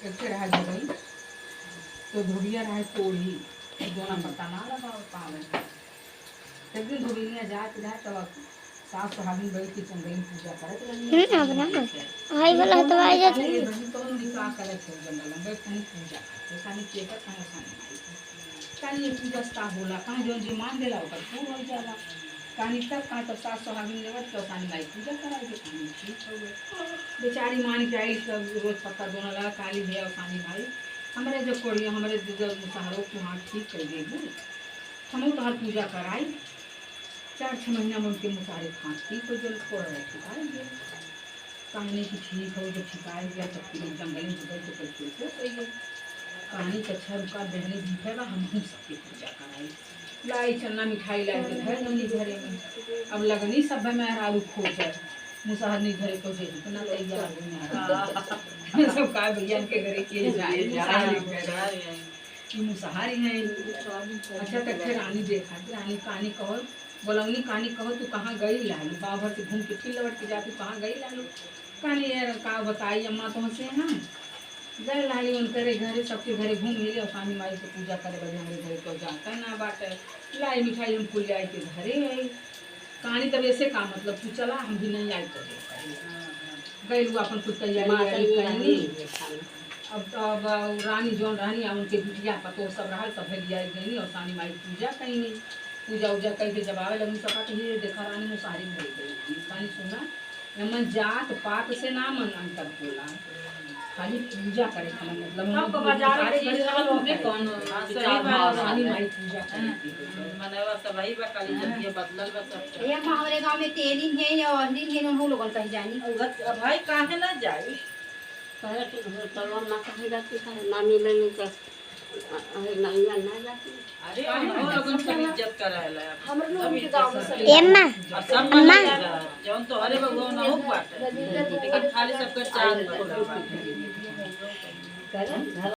एक रहा जगई तो धोबिया रहा कोढ़ी दोना पता ना लगा पावे एक दिन धोबिया जात तब सास सुहागिन बैठ के चंदन पूजा करत रही अब ना आई वाला तो आ जाती है तो निकाह करत है जंगल में कहीं पूजा करते कानी केकर कहां कानी ये पूजा स्था होला कहां जो जी मान देला ओकर पूरा हो जाला कानी तब कहां तब सास सुहागिन लेवत तो कानी माई पूजा कराई के कानी ठीक हो गए बेचारी मान के आई सब रोज पत्ता दोना लगा काली भैया और कानी भाई हमारे जो कोड़िया हमारे जो मुसहरों को हाथ ठीक कर देगी हम तो हर पूजा कराई 4-6 महीना में उनके मुसारे खांसी को जल छोड़ रहे ठिकाएंगे कहानी की ठीक हो जो ठिकाए गया तब फिर जंगल में जगह तो कैसे हो सही कहानी का अच्छा रुका बहने जीतेगा हम ही सबकी पूजा कराई लाई चन्ना मिठाई लाई के घर नमनी घरे में अब लगनी सब में आलू खोज है मुसहरनी घरे को जे इतना तैयार हो सब का भैया के घरे के जाए कि मुसहारी है अच्छा तो फिर रानी देखा रानी कहानी कहो बोलौनी कहानी कहो तू कहाँ गई लालू गाँव भर से घूम के फिर लौट के जाती कहाँ गई लालू कहानी यार का बताई अम्मा तो से हम गए लाली उनके घरे सबके घरे घूम ले और स्वामी माई से पूजा करे बजे हमारे घर को जाता ना बात है लाई मिठाई हम फूल आए के घरे आई कहानी तब ऐसे का मतलब तू चला हम भी नहीं आए तो गई लू अपन कुछ तैयारी अब रानी जौन रानी उनके बिटिया पतो सब रहा सब लिया गई और सानी माई पूजा कहीं नहीं पूजा उजा करके जब आवे लगी सका तो ये देखा रानी मुसारी में गई कहानी सुना मन जात पात से ना मन अंतर बोला खाली पूजा करे खाना मतलब सबको बाजार में कौन सही बात रानी माई पूजा करे मनवा सब वही बा काली जब ये बदलल बा सब ये हमारे गांव में 3 दिन है या 2 दिन है हम लोगन कहीं जानी भाई काहे ना जाई पहले तो तलवार ना कहीं जाती है ना मिले नहीं तो नहीं ना जाती अरे हम लोगन सब इज्जत करायला हम लोग के गांव में सब एम्मा अम्मा जौन तो हरे भगवान हो बाटे लेकिन खाली सबके चांद पकड़ बाटे